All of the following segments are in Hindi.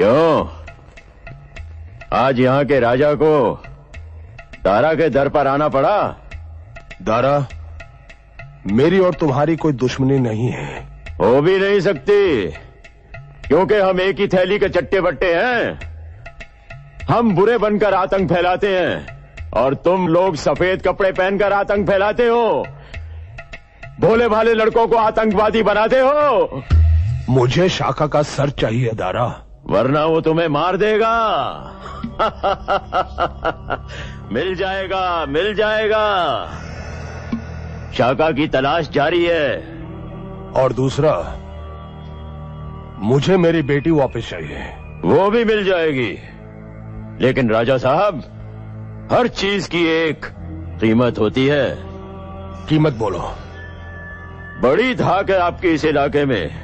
क्यों? आज यहाँ के राजा को दारा के दर पर आना पड़ा? दारा, मेरी और तुम्हारी कोई दुश्मनी नहीं है। हो भी नहीं सकती, क्योंकि हम एक ही थैली के चट्टे बट्टे हैं। हम बुरे बनकर आतंक फैलाते हैं और तुम लोग सफेद कपड़े पहनकर आतंक फैलाते हो। भोले भाले लड़कों को आतंकवादी बनाते हो। मुझे शाखा का सर चाहिए दारा, वरना वो तुम्हें मार देगा। मिल जाएगा, मिल जाएगा। शाखा की तलाश जारी है। और दूसरा, मुझे मेरी बेटी वापस चाहिए। वो भी मिल जाएगी, लेकिन राजा साहब, हर चीज की एक कीमत होती है। कीमत बोलो। बड़ी धाक है आपके इस इलाके में।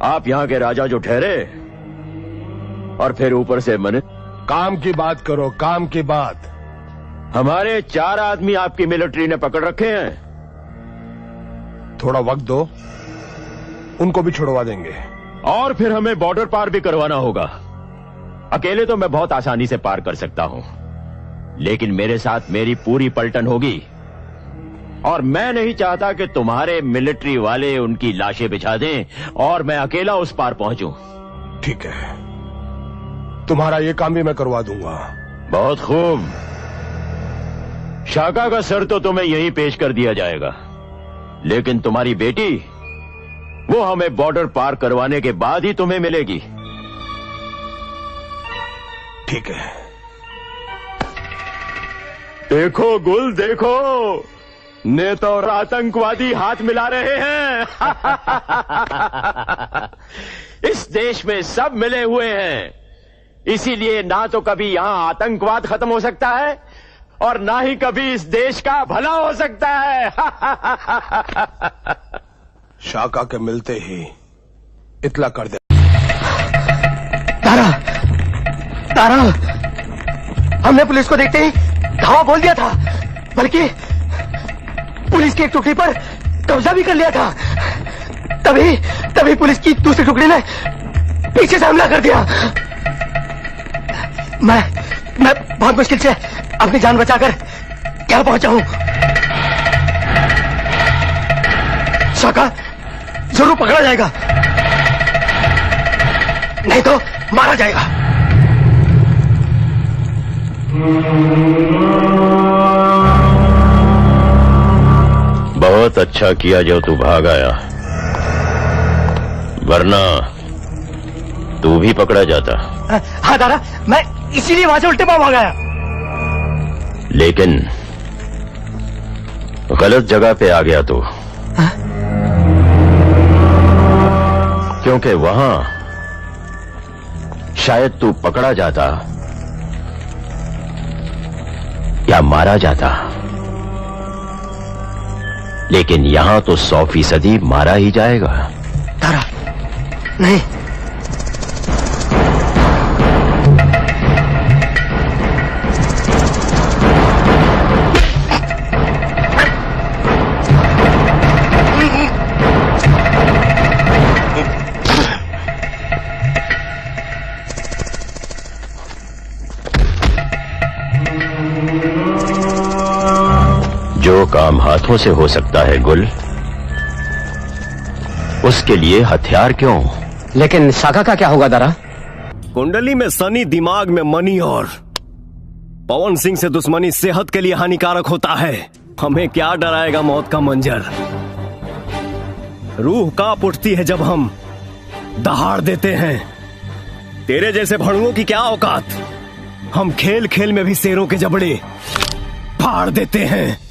आप यहाँ के राजा जो ठहरे, और फिर ऊपर से मन। काम की बात करो, काम की बात। हमारे 4 आदमी आपकी मिलिट्री ने पकड़ रखे हैं। थोड़ा वक्त दो, उनको भी छुड़वा देंगे। और फिर हमें बॉर्डर पार भी करवाना होगा। अकेले तो मैं बहुत आसानी से पार कर सकता हूं, लेकिन मेरे साथ मेरी पूरी पलटन होगी। और मैं नहीं चाहता कि तुम्हारे मिलिट्री वाले उनकी लाशें बिछा दें और मैं अकेला उस पार पहुंचूं। ठीक है, तुम्हारा ये काम भी मैं करवा दूंगा। बहुत खूब। शाखा का सर तो तुम्हें यहीं पेश कर दिया जाएगा, लेकिन तुम्हारी बेटी, वो हमें बॉर्डर पार करवाने के बाद ही तुम्हें मिलेगी। ठीक है। देखो गुल, देखो, नेता और आतंकवादी हाथ मिला रहे हैं। इस देश में सब मिले हुए हैं, इसीलिए ना तो कभी यहां आतंकवाद खत्म हो सकता है और ना ही कभी इस देश का भला हो सकता है। शाखा के मिलते ही इतला कर दे। तारा, तारा, हमने पुलिस को देखते ही धावा बोल दिया था, बल्कि पुलिस की एक टुकड़ी पर कब्जा भी कर लिया था। तभी पुलिस की दूसरी टुकड़ी ने पीछे से हमला कर दिया। मैं बहुत मुश्किल से अपनी जान बचाकर क्या पहुंचा हूं। शाखा जरूर पकड़ा जाएगा, नहीं तो मारा जाएगा। बहुत अच्छा किया जो तू भाग आया, वरना तू भी पकड़ा जाता। हाँ दारा, मैं इसीलिए वहां से उल्टे पांव भाग आया। लेकिन गलत जगह पे आ गया तू। क्योंकि वहां शायद तू पकड़ा जाता या मारा जाता, लेकिन यहां तो 100% मारा ही जाएगा। तारा, नहीं। जो काम हाथों से हो सकता है गुल, उसके लिए हथियार क्यों? लेकिन शाखा का क्या होगा दारा? कुंडली में शनि, दिमाग में मनी और पवन सिंह से दुश्मनी सेहत के लिए हानिकारक होता है। हमें क्या डराएगा मौत का मंजर। रूह कांप उठती है जब हम दहाड़ देते हैं। तेरे जैसे भड़ुओं की क्या औकात। हम खेल खेल में भी शेरों के जबड़े फाड़ देते हैं।